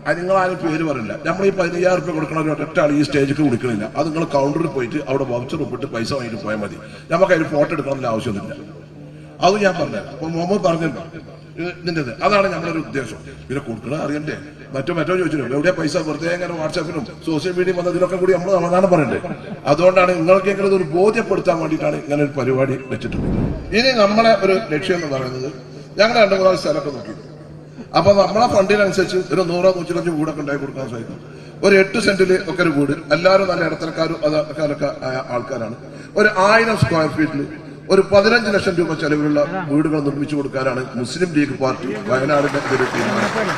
അത് നിങ്ങളാരും പേര് പറയില്ല. നമ്മൾ ഈ 15,000 റുപ്യ കൊടുക്കണ ഒറ്റ ആൾ ഈ സ്റ്റേജിലേക്ക് വിളിക്കണില്ല. അത് നിങ്ങൾ കൗണ്ടറിൽ പോയിട്ട് അവിടെ വൗച്ചർ ഒപ്പിട്ട് പൈസ വാങ്ങിയിട്ട് പോയാൽ മതി. നമുക്ക് അതിന് ഫോട്ടോ എടുക്കണമെന്ന ആവശ്യമൊന്നുമില്ല. അത് ഞാൻ പറഞ്ഞത്. അപ്പൊ മുഹമ്മദ് പറഞ്ഞല്ലോ ഇതിൻ്റെത്. അതാണ് ഞങ്ങളൊരു ഉദ്ദേശം. പിന്നെ കൊടുക്കണ അറിയണ്ടേ? മറ്റോ ചോദിച്ചില്ലോ എവിടെയാ പൈസ വെറുതെ അങ്ങനെ വാട്സാപ്പിലും സോഷ്യൽ മീഡിയയും വന്നതിനൊക്കെ കൂടി നമ്മൾ സമാധാനം പറയണ്ടേ? അതുകൊണ്ടാണ് നിങ്ങൾക്കെങ്കിലും ഇതൊരു ബോധ്യപ്പെടുത്താൻ വേണ്ടിയിട്ടാണ് ഇങ്ങനെ ഒരു പരിപാടി വെച്ചിട്ടുള്ളത്. ഇനി നമ്മളെ ഒരു ലക്ഷ്യം എന്ന് പറയുന്നത് ഞങ്ങൾ 2-3 സ്ഥലമൊക്കെ നോക്കി. അപ്പൊ നമ്മളെ ഫണ്ടിനനുസരിച്ച് ഒരു 100-125 വീടൊക്കെ ഉണ്ടായി കൊടുക്കാൻ സാധിക്കും. ഒരു 8 സെന്റിൽ ഒക്കെ ഒരു വീട്, എല്ലാവരും നല്ല ഇടത്തരക്കാരും അതൊക്കെ ആയ ആൾക്കാരാണ്. ഒരു 1000 സ്ക്വയർ ഫീറ്റിൽ ഒരു 15 ലക്ഷം രൂപ ചെലവിലുള്ള വീടുകൾ നിർമ്മിച്ചു കൊടുക്കാനാണ് മുസ്ലിം ലീഗ് പാർട്ടി വയനാടിന്റെ ഒരു തീരുമാനം.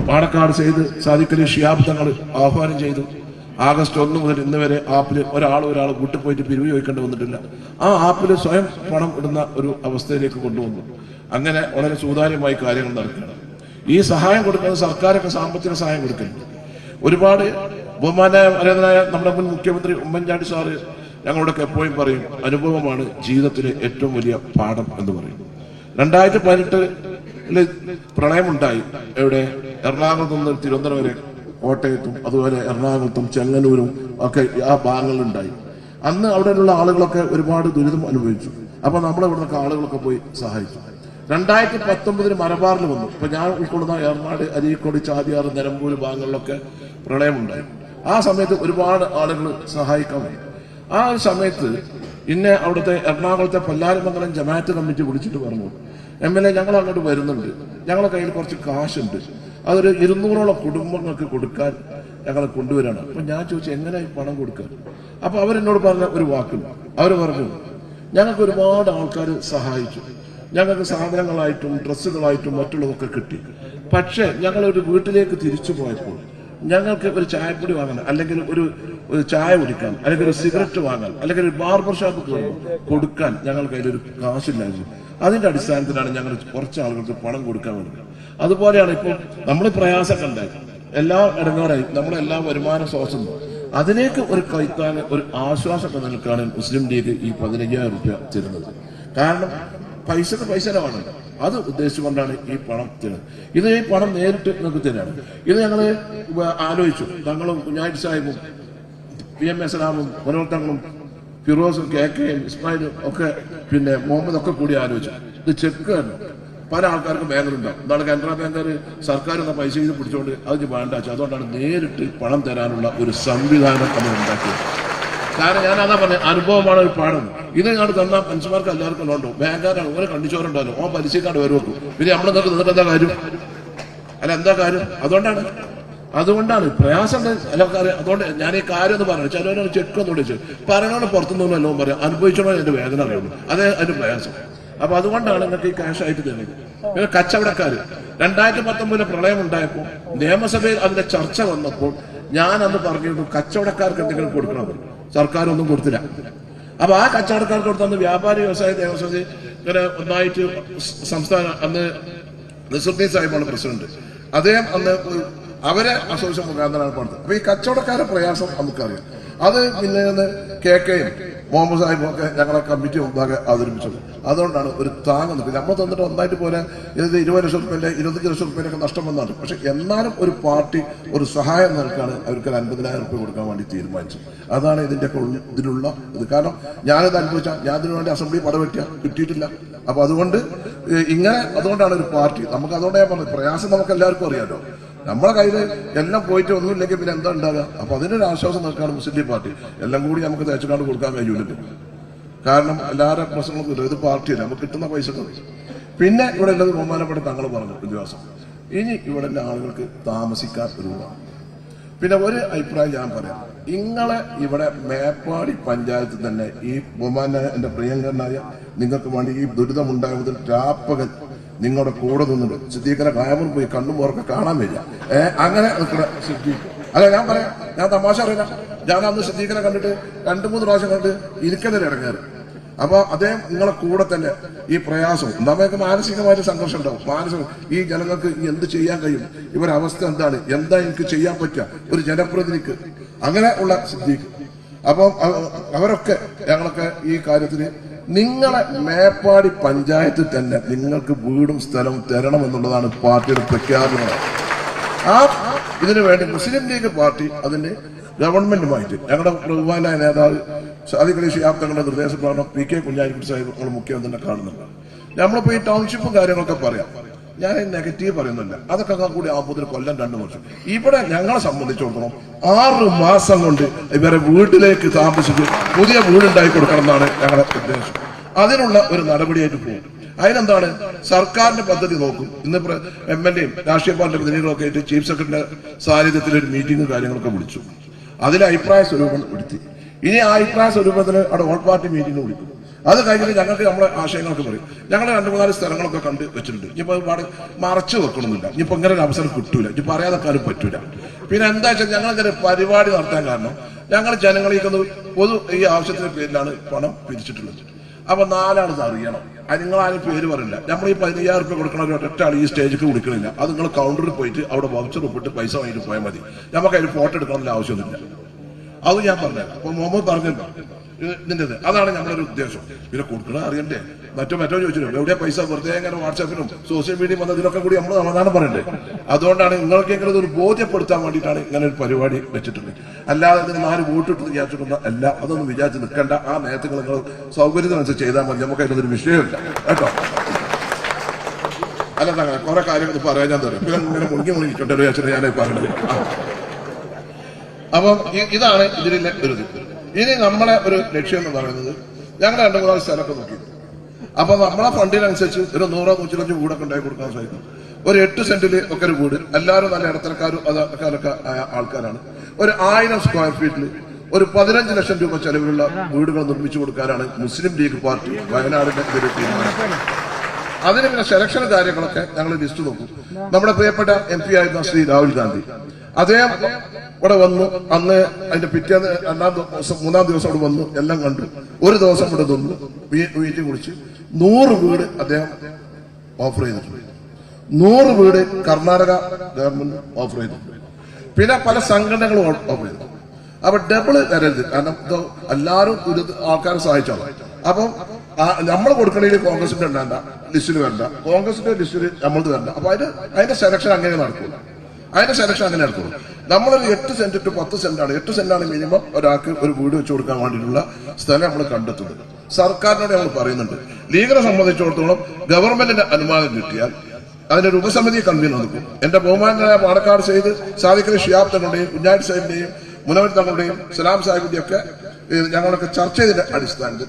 പാണക്കാട് സെയ്ദ് സാദിഖലി ശിഹാബ് തങ്ങൾ ആഹ്വാനം ചെയ്തു. ആഗസ്റ്റ് 1 മുതൽ ഇന്ന് വരെ ആപ്പിൽ ഒരാൾ വീട്ടിൽ പോയിട്ട് പിരിവ് ചോദിക്കേണ്ടി വന്നിട്ടില്ല. ആ ആപ്പിൽ സ്വയം പണം ഇടുന്ന ഒരു അവസ്ഥയിലേക്ക് കൊണ്ടുവന്നു. അങ്ങനെ വളരെ സുതാര്യമായി കാര്യങ്ങൾ നടക്കുകയാണ്. ഈ സഹായം കൊടുക്കുന്നത് സർക്കാരൊക്കെ സാമ്പത്തിക സഹായം കൊടുക്കുന്നുണ്ട്. ഒരുപാട് ബഹുമാനായ നമ്മുടെ മുൻ മുഖ്യമന്ത്രി ഉമ്മൻചാണ്ടി സാറ് ഞങ്ങളോടൊക്കെ എപ്പോഴും പറയും, അനുഭവമാണ് ജീവിതത്തിലെ ഏറ്റവും വലിയ പാഠം എന്ന് പറയും. 2018 പ്രളയമുണ്ടായി. എവിടെ? എറണാകുളത്ത് നിന്ന് തിരുവനന്തപുരം വരെ, കോട്ടയത്തും അതുപോലെ എറണാകുളത്തും ചെങ്ങന്നൂരും ഒക്കെ ആ ഭാഗങ്ങളിലുണ്ടായി. അന്ന് അവിടെയുള്ള ആളുകളൊക്കെ ഒരുപാട് ദുരിതം അനുഭവിച്ചു. അപ്പൊ നമ്മളെ ഇവിടുന്നൊക്കെ ആളുകളൊക്കെ പോയി സഹായിച്ചു. 2019 മലബാറിൽ വന്നു. ഇപ്പൊ ഞാൻ ഉൾക്കൊള്ളുന്ന എറണാട്, അരീക്കോട്, ചാതിയാർ, നിലമ്പൂർ ഭാഗങ്ങളിലൊക്കെ പ്രളയമുണ്ടായി. ആ സമയത്ത് ഒരുപാട് ആളുകൾ സഹായിക്കാൻ വന്നു. ആ ഒരു സമയത്ത് ഇന്നെ അവിടുത്തെ എറണാകുളത്തെ പല്ലാരിമംഗലം ജമാഅത്ത് കമ്മിറ്റി വിളിച്ചിട്ട് പറഞ്ഞു, MLA ഞങ്ങൾ അങ്ങോട്ട് വരുന്നുണ്ട്, ഞങ്ങളുടെ കയ്യിൽ കുറച്ച് കാശുണ്ട്, അതൊരു 200ഓളം കുടുംബങ്ങൾക്ക് കൊടുക്കാൻ ഞങ്ങൾ കൊണ്ടുവരാണ്. അപ്പൊ ഞാൻ ചോദിച്ചു എങ്ങനെ പണം കൊടുക്കാൻ? അപ്പൊ അവരെന്നോട് പറഞ്ഞ ഒരു വാക്കുണ്ട്. അവർ പറഞ്ഞു, ഞങ്ങൾക്ക് ഒരുപാട് ആൾക്കാർ സഹായിച്ചു, ഞങ്ങൾക്ക് സാധനങ്ങളായിട്ടും ഡ്രസ്സുകളായിട്ടും മറ്റുള്ളതൊക്കെ കിട്ടി. പക്ഷെ ഞങ്ങളൊരു വീട്ടിലേക്ക് തിരിച്ചു പോയപ്പോൾ ഞങ്ങൾക്ക് ഒരു ചായപ്പൊടി വാങ്ങാൻ, അല്ലെങ്കിൽ ഒരു ചായ കുടിക്കാൻ, അല്ലെങ്കിൽ ഒരു സിഗരറ്റ് വാങ്ങാൻ, അല്ലെങ്കിൽ ഒരു ബാർബർ ഷോപ്പ് കൊടുക്കാൻ ഞങ്ങൾ കയ്യിലൊരു കാശില്ലായിരുന്നു. അതിന്റെ അടിസ്ഥാനത്തിലാണ് ഞങ്ങൾ കുറച്ച് ആളുകൾക്ക് പണം കൊടുക്കാൻ വേണ്ടി. അതുപോലെയാണ് ഇപ്പോൾ നമ്മൾ പ്രയാസമൊക്കെ ഉണ്ടായി, എല്ലാം ഇടങ്ങാറായി, നമ്മളെല്ലാ വരുമാന സ്രോതസ്സും അതിലേക്ക് ഒരു കൈത്താൻ, ഒരു ആശ്വാസമൊക്കെ നിൽക്കാണ് മുസ്ലിം ലീഗ് ഈ 15,000 രൂപ തരുന്നത്. കാരണം പൈസ വേണം. അത് ഉദ്ദേശിച്ചുകൊണ്ടാണ് ഈ പണം തരുന്നത്. ഇത് ഈ പണം നേരിട്ട് നിങ്ങൾക്ക് തരാണ്. ഇത് ഞങ്ങൾ ആലോചിച്ചു. തങ്ങളും കുഞ്ഞായിട്ട് സാഹിബും PMS സലാമും മനോഹരങ്ങളും ഫിറോസും KK ഇസ്മായിലും ഒക്കെ പിന്നെ മുഹമ്മദ് ഒക്കെ കൂടി ആലോചിച്ചു. ഇത് ചെക്ക് തന്നെ പല ആൾക്കാർക്കും ബാങ്കിലുണ്ടാവും. നാളെ കാനറ ബാങ്കുകാർ സർക്കാർ എന്ന പൈസ ഇത് പിടിച്ചുകൊണ്ട് അതിന് വേണ്ട. അതുകൊണ്ടാണ് നേരിട്ട് പണം തരാനുള്ള ഒരു സംവിധാനം നമ്മൾ ഉണ്ടാക്കിയത്. കാരണം ഞാൻ അതാ പറഞ്ഞ അനുഭവമാണ് ഒരു പാഠം. ഇത് ഞാൻ തന്നാൽ മനുഷ്യന്മാർക്ക് എല്ലാവർക്കും ഉണ്ടോ? ബാങ്കുകാരാണ് ഓരോ കണ്ടിച്ചോരുണ്ടല്ലോ, ഓ പലിശക്കാട് വരും വെക്കും. പിന്നെ നമ്മൾ നിന്നിട്ട് എന്താ കാര്യം? എന്താ കാര്യം? അതുകൊണ്ടാണ് പ്രയാസം എല്ലാവർക്കും. അതുകൊണ്ട് ഞാൻ ഈ കാര്യം എന്ന് പറഞ്ഞു. ചിലവരാണ് ചെക്കൊന്നും വിളിച്ചു പറയണോട് പുറത്തുനിന്നും എല്ലാം പറയാം, അനുഭവിച്ചോളാം എന്റെ വേദന അറിയുള്ളൂ. അതേ അതിന്റെ പ്രയാസം. അപ്പൊ അതുകൊണ്ടാണ് നിങ്ങൾക്ക് ഈ ക്യാഷ് ആയിട്ട് തരുന്നത്. പിന്നെ കച്ചവടക്കാർ 2019 പ്രളയം ഉണ്ടായപ്പോൾ നിയമസഭയിൽ അതിന്റെ ചർച്ച വന്നപ്പോൾ ഞാൻ അന്ന് പറഞ്ഞിരുന്നു കച്ചവടക്കാർക്ക് എന്തെങ്കിലും കൊടുക്കണം. സർക്കാർ ഒന്നും കൊടുത്തില്ല. അപ്പൊ ആ കച്ചവടക്കാർക്ക് കൊടുത്തന്ന് വ്യാപാരി വ്യവസായ ദേവസ്വം ഇങ്ങനെ ഒന്നായിട്ട് സംസ്ഥാന അന്ന് നസുദ്ദീൻ സാഹിബാണ് പ്രസിഡന്റ്. അദ്ദേഹം അന്ന് അവരെ അസോസിയേഷൻ മുഖാന്തരമാണ് പണിത്. അപ്പൊ ഈ കച്ചവടക്കാരുടെ പ്രയാസം നമുക്കറിയാം. അത് പിന്നെ KKയും മുഹമ്മദ് സാഹിബും ഒക്കെ ഞങ്ങളെ കമ്മിറ്റി മുമ്പാകെ അവതരിപ്പിച്ചത്. അതുകൊണ്ടാണ് ഒരു താങ്ങ് നിൽക്കുന്നത്. നമ്മൾ തന്നിട്ട് ഒന്നായിട്ട് പോലെ ഇത് 20 ലക്ഷം റുപ്യന്റെ 25 ലക്ഷം റുപ്യനൊക്കെ നഷ്ടം വന്നാണ്. പക്ഷെ എന്നാലും ഒരു പാർട്ടി ഒരു സഹായം നൽകാണ് അവർക്ക് 50,000 റുപ്യ കൊടുക്കാൻ വേണ്ടി തീരുമാനിച്ചത്. അതാണ് ഇതിനുള്ള ഇത്. കാരണം ഞാനിത് അനുഭവിച്ചാൽ ഞാൻ ഇതിനു വേണ്ടി അസംബ്ലി പടവെട്ടിയ കിട്ടിയിട്ടില്ല. അപ്പൊ അതുകൊണ്ടാണ് ഒരു പാർട്ടി നമുക്ക്. അതുകൊണ്ട് ഞാൻ പറഞ്ഞത് പ്രയാസം നമുക്ക് എല്ലാവർക്കും അറിയാമല്ലോ. നമ്മളെ കയ്യിൽ എല്ലാം പോയിട്ട് ഒന്നുമില്ലെങ്കിൽ പിന്നെ എന്താ ഉണ്ടാകുക? അപ്പൊ അതിനൊരു ആശ്വാസം നിൽക്കുകയാണ് മുസ്ലിം ലീഗ് പാർട്ടി. എല്ലാം കൂടി നമുക്ക് തേച്ചുകാണ്ട് കൊടുക്കാൻ കഴിയൂലല്ലോ. കാരണം എല്ലാവരുടെ പ്രശ്നങ്ങളും ഇത് പാർട്ടിയല്ല, നമുക്ക് കിട്ടുന്ന പൈസ. പിന്നെ ഇവിടെ ഉള്ളത് ബഹുമാനപ്പെട്ട തങ്ങൾ പറഞ്ഞു വിശ്വാസം. ഇനി ഇവിടെ ആളുകൾക്ക് താമസിക്കാൻ ഒരു പിന്നെ ഒരു അഭിപ്രായം ഞാൻ പറയാം. നിങ്ങളെ ഇവിടെ മേപ്പാടി പഞ്ചായത്തിൽ തന്നെ ഈ ബഹുമാന എന്റെ പ്രിയങ്കരനായ നിങ്ങൾക്ക് വേണ്ടി ഈ ദുരിതമുണ്ടായതിൽ രാപ്പകൽ നിങ്ങളുടെ കൂടെ നിന്നുണ്ട്. സിദ്ദീഖിനെ കായമൂർ പോയി കണ്ണും ഓർക്കെ കാണാൻ വരിക. അങ്ങനെ നിൽക്കുന്ന സിദ്ദീഖ് അല്ല, ഞാൻ പറയാം, ഞാൻ തമാശ അറിയില്ല. ഞാൻ അന്ന് സിദ്ദീഖിനെ കണ്ടിട്ട് 2-3 പ്രാവശ്യം കണ്ടിട്ട് ഇരിക്കുന്നതിൽ ഇറങ്ങാറ്. അപ്പൊ അദ്ദേഹം നിങ്ങളെ കൂടെ തന്നെ ഈ പ്രയാസം നമുക്ക് മാനസികമായിട്ട് സംഘർഷം ഉണ്ടാവും. ഈ ജനങ്ങൾക്ക് എന്ത് ചെയ്യാൻ കഴിയും, ഇവരുടെ അവസ്ഥ എന്താണ്, എന്താ എനിക്ക് ചെയ്യാൻ പറ്റുക ഒരു ജനപ്രതിനിധിക്ക്, അങ്ങനെ ഉള്ള സിദ്ദീഖ്. അപ്പം അവരൊക്കെ ഞങ്ങളൊക്കെ ഈ കാര്യത്തിന് നിങ്ങളെ മേപ്പാടി പഞ്ചായത്തിൽ തന്നെ നിങ്ങൾക്ക് വീടും സ്ഥലവും തരണം എന്നുള്ളതാണ് പാർട്ടിയുടെ പ്രഖ്യാപനം. ഇതിനു വേണ്ടി മുസ്ലിം ലീഗ് പാർട്ടി അതിന്റെ ഗവൺമെന്റുമായിട്ട് ഞങ്ങളുടെ ബഹുമാനായ നേതാവ് സാദിഖ് അലി ശിഹാബ് തങ്ങളുടെ നിർദ്ദേശപ്രകാരം PK കുഞ്ഞാലിക്കുട്ടി സാഹിബ് നമ്മൾ മുഖ്യമന്ത്രിനെ കാണുന്നുണ്ട്. നമ്മളിപ്പോ ഈ ടൗൺഷിപ്പും കാര്യങ്ങളൊക്കെ പറയാം. ഞാൻ നെഗറ്റീവ് പറയുന്നില്ല, അതൊക്കെ കൂടി ആകുമ്പോൾ കൊല്ലം 2 വർഷം. ഇവിടെ ഞങ്ങളെ സംബന്ധിച്ചിടത്തോളം 6 മാസം കൊണ്ട് ഇവരെ വീട്ടിലേക്ക് താമസിച്ച് പുതിയ വീടുണ്ടാക്കി കൊടുക്കണം എന്നാണ് ഞങ്ങളുടെ ഉദ്ദേശം. അതിനുള്ള ഒരു നടപടിയായിട്ട് പോകും. അതിനെന്താണ്, സർക്കാരിന്റെ പദ്ധതി നോക്കും. ഇന്ന് MLAയും രാഷ്ട്രീയ പാർട്ടി പ്രതിനിധികളൊക്കെ ആയിട്ട് ചീഫ് സെക്രട്ടറിയുടെ സാന്നിധ്യത്തിൽ ഒരു മീറ്റിംഗും കാര്യങ്ങളൊക്കെ വിളിച്ചു. അതിൽ അഭിപ്രായ സ്വരൂപം എടുത്തി. ഇനി ആ അഭിപ്രായ സ്വരൂപത്തിന് അവിടെ ഓൾ പാർട്ടി മീറ്റിംഗ് വിളിക്കും. അത് കഴിഞ്ഞിട്ട് ഞങ്ങൾക്ക് നമ്മളെ ആശയങ്ങളൊക്കെ പറയും. ഞങ്ങൾ 2-3 സ്ഥലങ്ങളൊക്കെ കണ്ട് വെച്ചിട്ടുണ്ട്. ഇനിയിപ്പോ ഒരുപാട് മറച്ചു വെക്കണമെന്നില്ല. ഇനിയിപ്പോ ഇങ്ങനെ ഒരു അവസരം കിട്ടൂല, ഇനി പറയാതെക്കാനും പറ്റൂല. പിന്നെ എന്താ വെച്ചാൽ ഞങ്ങളിങ്ങനെ പരിപാടി നടത്താൻ കാരണം ഞങ്ങൾ ജനങ്ങളിലേക്ക് പൊതു ഈ ആവശ്യത്തിന്റെ പേരിലാണ് പണം പിരിച്ചിട്ടുള്ളത്. അപ്പൊ 4 ആൾ അറിയണം. അത് നിങ്ങളാരും പേര് പറയില്ല. നമ്മൾ ഈ 15,000 രൂപ കൊടുക്കണ ഒറ്റ ആൾ ഈ സ്റ്റേജിലേക്ക് വിളിക്കണില്ല. അത് നിങ്ങൾ കൗണ്ടറിൽ പോയിട്ട് അവിടെ വൗച്ചർ ഒപ്പിട്ട് പൈസ വാങ്ങിട്ട് പോയാൽ മതി. നമുക്ക് അതിന് ഫോട്ടോ എടുക്കണമെന്ന ആവശ്യമൊന്നുമില്ല. അത് ഞാൻ പറഞ്ഞത്. അപ്പൊ മുഹമ്മദ് പറഞ്ഞല്ലോ ഇതിൻ്റെത്. അതാണ് നമ്മളൊരു ഉദ്ദേശം. പിന്നെ കൊടുക്കണത് അറിയണ്ടേ. മറ്റോ ചോദിച്ചില്ല എവിടെയാ പൈസ വെറുതെ ഇങ്ങനെ വാട്സാപ്പിലും സോഷ്യൽ മീഡിയയും വന്ന ഇതിലൊക്കെ കൂടി നമ്മൾ സമാധാനം പറയണ്ടേ. അതുകൊണ്ടാണ് നിങ്ങൾക്കെങ്കിലും ഒരു ബോധ്യപ്പെടുത്താൻ വേണ്ടിയിട്ടാണ് ഇങ്ങനെ ഒരു പരിപാടി വെച്ചിട്ടുണ്ട്. അല്ലാതെ ഇതിന് 4 വോട്ടിട്ട് വിചാരിച്ചിട്ടുണ്ട് അല്ല. അതൊന്നും വിചാരിച്ച് നിൽക്കണ്ട. ആ നേരത്തെ നിങ്ങൾ സൗകര്യത്തിനനുസരിച്ച് ചെയ്താൽ മതി. നമുക്ക് അതിനൊരു വിഷയമില്ല കേട്ടോ. അല്ല അങ്ങനെ കുറെ കാര്യങ്ങൾ പറയാൻ ഞാൻ തരാം. പിന്നെ ഇങ്ങനെ മുങ്ങിക്കൊണ്ടേ വിചാരിച്ചിട്ട് ഞാൻ പറഞ്ഞത്. അപ്പം ഇതാണ് ഇതിലെ ഒരു ഇത്. ഇനി നമ്മളെ ഒരു ലക്ഷ്യം എന്ന് പറയുന്നത് ഞങ്ങൾ 2-3 സ്ഥലമൊക്കെ നോക്കി. അപ്പൊ നമ്മളെ ഫണ്ടിനനുസരിച്ച് ഒരു 100-105 വീടൊക്കെ ഉണ്ടാക്കി കൊടുക്കാൻ സാധിക്കും. ഒരു 8 സെന്റില് ഒക്കെ ഒരു വീട്. എല്ലാവരും നല്ല ഇടത്തരക്കാരും അതൊക്കെ ആയ ആൾക്കാരാണ്. ഒരു 1000 സ്ക്വയർ ഫീറ്റിൽ ഒരു 15 ലക്ഷം രൂപ ചെലവിലുള്ള വീടുകൾ നിർമ്മിച്ചു കൊടുക്കാനാണ് മുസ്ലിം ലീഗ് പാർട്ടി വയനാടിന്റെ ഒരു തീരുമാനം. അതിന് പിന്നെ സെലക്ഷൻ കാര്യങ്ങളൊക്കെ ഞങ്ങൾ ലിസ്റ്റ് നോക്കും. നമ്മുടെ പ്രിയപ്പെട്ട MP ആയിരുന്ന ശ്രീ രാഹുൽ ഗാന്ധി അദ്ദേഹം ഇവിടെ വന്നു. അന്ന് അതിന്റെ പിറ്റേന്ന് 3-ാം ദിവസം അവിടെ വന്നു, എല്ലാം കണ്ടു. ഒരു ദിവസം ഇവിടെ നിന്നു മീറ്റിംഗ് വിളിച്ച് 100 വീട് അദ്ദേഹം ഓഫർ ചെയ്തിട്ടുണ്ട്. 100 വീട് കർണാടക ഗവൺമെന്റ് ഓഫർ ചെയ്തിട്ടുണ്ട്. പിന്നെ പല സംഘടനകളും ഓഫർ ചെയ്തു. അപ്പൊ ഡബിള് വരരുത്. കാരണം എല്ലാവരും ആൾക്കാരെ സഹായിച്ചാണ്. അപ്പം നമ്മൾ കൊടുക്കണമെങ്കിൽ കോൺഗ്രസിന്റെ വേണ്ട, ലിസ്റ്റിൽ വരണ്ട. കോൺഗ്രസിന്റെ ലിസ്റ്റിൽ നമ്മളത് വരണ്ട. അപ്പൊ അതിന്റെ സെലക്ഷൻ അങ്ങനെ നടക്കും. അങ്ങനെ നടക്കുള്ളൂ. നമ്മളൊരു 8 സെന്റ് ടു 10 സെന്റാണ്. 8 സെന്റാണ് മിനിമം ഒരാൾക്ക് ഒരു വീട് വെച്ച് കൊടുക്കാൻ വേണ്ടിയിട്ടുള്ള സ്ഥലം നമ്മൾ കണ്ടെത്തുന്നത്. സർക്കാരിനോട് നമ്മൾ പറയുന്നുണ്ട്. ലീഗിനെ സംബന്ധിച്ചിടത്തോളം ഗവൺമെന്റിന്റെ അനുവാദം കിട്ടിയാൽ അതിനൊരു ഉപസമിതി കൺവീനർ നിൽക്കും. എന്റെ ബഹുമാനായ പാണക്കാട് സെയ്ദ് സാദിഖ് അലി ശിഹാബ് തങ്ങളുടെയും കുഞ്ഞാലി സാഹിബിന്റെയും മുനവർ തങ്ങളുടെയും സലാം സാഹിബിന്റെയും ഒക്കെ ഞങ്ങളൊക്കെ ചർച്ച ചെയ്തതിന്റെ അടിസ്ഥാനത്തിൽ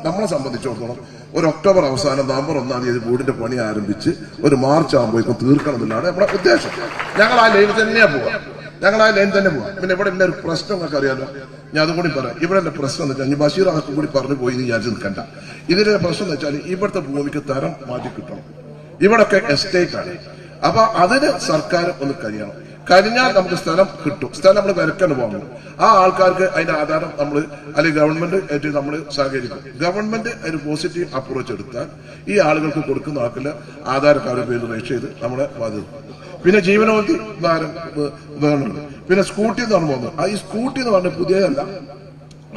നമ്മളെ സംബന്ധിച്ചിടത്തോളം ഒരു ഒക്ടോബർ അവസാനം നവംബർ 1-ാം തീയതി വീടിന്റെ പണി ആരംഭിച്ച് ഒരു മാർച്ച് ആകുമ്പോഴേക്കും തീർക്കണം എന്നാണ് നമ്മുടെ ഉദ്ദേശം. ഞങ്ങൾ ആ ലൈൻ തന്നെ പോവാം. പിന്നെ ഇവിടെ എല്ലാ ഒരു പ്രശ്നം നിങ്ങൾക്ക് അറിയാലോ. ഞാൻ അതും കൂടി പറയാം. ഇവിടെ എന്റെ പ്രശ്നം എന്ന് വെച്ചാൽ ബഷീർ അതൊക്കെ കൂടി പറഞ്ഞു പോയി വിചാരിച്ച് നിൽക്കണ്ട. ഇതിന്റെ പ്രശ്നം എന്ന് വെച്ചാൽ ഇവിടുത്തെ ഭൂമിക്ക് തരം മാറ്റി കിട്ടണം. ഇവിടൊക്കെ എസ്റ്റേറ്റ് ആണ്. അപ്പൊ അതിന് സർക്കാർ ഒന്ന് കഴിഞ്ഞാൽ നമുക്ക് സ്ഥലം കിട്ടും. സ്ഥലം നമ്മൾ വിലക്കാണ് പോകുന്നത്. ആ ആൾക്കാർക്ക് അതിന്റെ ആധാരം നമ്മൾ അല്ലെങ്കിൽ ഗവൺമെന്റ് ആയിട്ട് നമ്മൾ സഹകരിക്കും. ഗവൺമെന്റ് അതിന് പോസിറ്റീവ് അപ്രോച്ച് എടുത്താൽ ഈ ആളുകൾക്ക് കൊടുക്കുന്ന ആക്കില്ല ആധാരക്കാരുടെ പേര് രജിസ്റ്റർ ചെയ്ത് നമ്മളെ ബാധ്യത. പിന്നെ ജീവനോപാധി ഉപകരണങ്ങൾ. പിന്നെ സ്കൂട്ടി എന്ന് പറഞ്ഞു പോകുന്നത്. ഈ സ്കൂട്ടി എന്ന് പറഞ്ഞാൽ പുതിയതല്ല.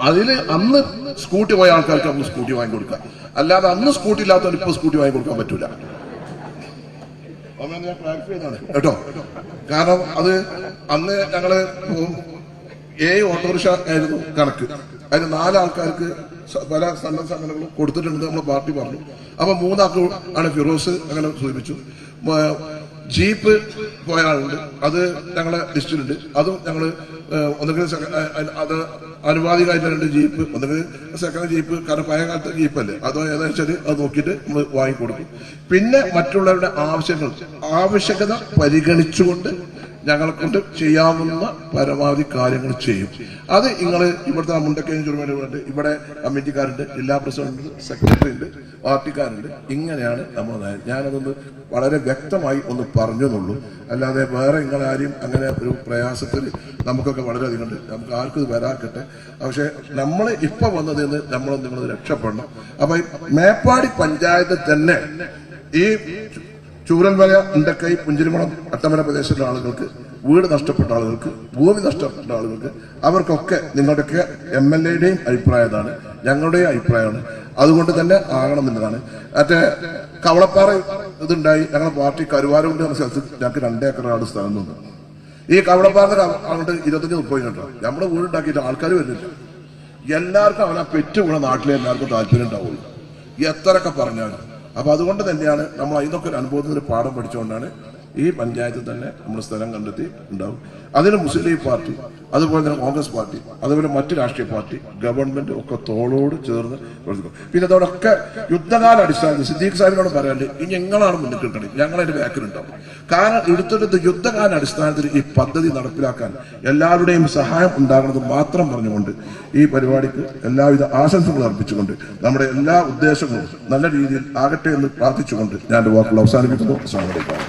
അതില് അന്ന് സ്കൂട്ടി പോയ ആൾക്കാർക്ക് നമുക്ക് സ്കൂട്ടി വാങ്ങിക്കൊടുക്കാം. അല്ലാതെ അന്ന് സ്കൂട്ടി ഇല്ലാത്തവർ ഇപ്പൊ സ്കൂട്ടി വാങ്ങിക്കൊടുക്കാൻ പറ്റൂല. ഞാൻ ക്ലാരിഫൈ ചെയ്താണ് കേട്ടോ. കാരണം അത് അന്ന് ഞങ്ങള് 7 ഓട്ടോറിക്ഷ ആയിരുന്നു കണക്ക്. അതിന് 4 ആൾക്കാർക്ക് പല സന്നദ്ധ സംഘടനകളും കൊടുത്തിട്ടുണ്ട് നമ്മളെ പാർട്ടി പറഞ്ഞു. അപ്പൊ 3 ആൾക്ക് ആണ് ഫിറോസ് അങ്ങനെ സൂചിപ്പിച്ചു. ജീപ്പ് പോയ ആളുണ്ട്, അത് ഞങ്ങളെ ലിസ്റ്റിലുണ്ട്. അതും ഞങ്ങള് ഒന്നുകിൽ അത് അനുവാദികമായിട്ട് 2 ജീപ്പ്, ഒന്നുകിൽ സെക്കൻഡ് ജീപ്പ്, കാരണം പഴയ കാലത്തെ ജീപ്പല്ലേ, അതോ ഏതാച്ചാൽ അത് നോക്കിയിട്ട് നമ്മൾ വാങ്ങിക്കൊടുക്കും. പിന്നെ മറ്റുള്ളവരുടെ ആവശ്യകത പരിഗണിച്ചുകൊണ്ട് ഞങ്ങളെ കൊണ്ട് ചെയ്യാവുന്ന പരമാവധി കാര്യങ്ങൾ ചെയ്യും. അത് നിങ്ങൾ ഇവിടുത്തെ മുണ്ടക്കയം ചുരുമേലുണ്ട്, ഇവിടെ കമ്മിറ്റിക്കാരുണ്ട്, ജില്ലാ പ്രസിഡന്റ്, സെക്രട്ടറി ഉണ്ട്, പാർട്ടിക്കാരുണ്ട്. ഇങ്ങനെയാണ് നമ്മൾ. ഞാനതൊന്ന് വളരെ വ്യക്തമായി ഒന്ന് പറഞ്ഞെന്നുള്ളൂ. അല്ലാതെ വേറെ നിങ്ങളാരും അങ്ങനെ ഒരു പ്രയാസത്തിൽ നമുക്കൊക്കെ വളരെയധികം ഉണ്ട്. നമുക്ക് ആർക്കും ഇത് വരാക്കട്ടെ. പക്ഷെ നമ്മൾ ഇപ്പൊ വന്നതിൽ നമ്മളൊന്ന് നിങ്ങൾ രക്ഷപ്പെടണം. അപ്പൊ മേപ്പാടി പഞ്ചായത്ത് തന്നെ ഈ ചൂരൽമല, ഉണ്ടക്കൈ, പുഞ്ചിരിമണം, അട്ടമല പ്രദേശത്തുള്ള ആളുകൾക്ക് വീട് നഷ്ടപ്പെട്ട ആളുകൾക്ക്, ഭൂമി നഷ്ടപ്പെട്ട ആളുകൾക്ക്, അവർക്കൊക്കെ നിങ്ങളുടെയൊക്കെ MLA-യുടെയും അഭിപ്രായമാണ്, ഞങ്ങളുടെയും അഭിപ്രായമാണ്. അതുകൊണ്ട് തന്നെ ആകണമെന്നുള്ളതാണ്. മറ്റേ കവളപ്പാറ ഇതുണ്ടായി, ഞങ്ങളുടെ പാർട്ടി കരുവാരമുണ്ട് എന്ന സ്ഥലത്ത് ഞങ്ങൾക്ക് 2 ഏക്കറാണ് സ്ഥലം തന്നു. ഈ കവളപ്പാറ അങ്ങോട്ട് 25-30 കേട്ടോ, നമ്മുടെ വീടുണ്ടാക്കിയിട്ട് ആൾക്കാർ വരുന്നില്ല. എല്ലാവർക്കും അവനെ പെറ്റുകൂടെ നാട്ടിലെ എല്ലാവർക്കും താല്പര്യം ഉണ്ടാവുള്ളൂ, എത്രയൊക്കെ പറഞ്ഞാലും. അപ്പൊ അതുകൊണ്ട് തന്നെയാണ് നമ്മൾ അതിനൊക്കെ ഒരു അനുഭവത്തിൽ ഒരു പാഠം പഠിച്ചുകൊണ്ടാണ് ഈ പഞ്ചായത്തിൽ തന്നെ നമ്മൾ സ്ഥലം കണ്ടെത്തി ഉണ്ടാവും. അതിന് മുസ്ലിം ലീഗ് പാർട്ടി, അതുപോലെ തന്നെ കോൺഗ്രസ് പാർട്ടി, അതുപോലെ മറ്റു രാഷ്ട്രീയ പാർട്ടി, ഗവൺമെന്റ് ഒക്കെ തോളോട് ചേർന്ന് പ്രവർത്തിക്കും. പിന്നെ അതോടൊക്കെ യുദ്ധകാല അടിസ്ഥാനത്തിൽ സിദ്ദീഖ് സാഹിബിനോട് പറയാണ്ട് ഇനി ഞങ്ങളാണ് മുന്നിൽ കിട്ടണത്, ഞങ്ങളതിന്റെ ബാക്കിലുണ്ടാവും. കാരണം എടുത്തെടുത്ത് യുദ്ധകാല അടിസ്ഥാനത്തിൽ ഈ പദ്ധതി നടപ്പിലാക്കാൻ എല്ലാവരുടെയും സഹായം ഉണ്ടാകണമെന്ന് മാത്രം പറഞ്ഞുകൊണ്ട് ഈ പരിപാടിക്ക് എല്ലാവിധ ആശംസകൾ അർപ്പിച്ചുകൊണ്ട് നമ്മുടെ എല്ലാ ഉദ്ദേശങ്ങളും നല്ല രീതിയിൽ ആകട്ടെ എന്ന് പ്രാർത്ഥിച്ചുകൊണ്ട് ഞാൻ വാക്കുകൾ അവസാനിപ്പിക്കുന്നു. അസ്സലാമു അലൈക്കും.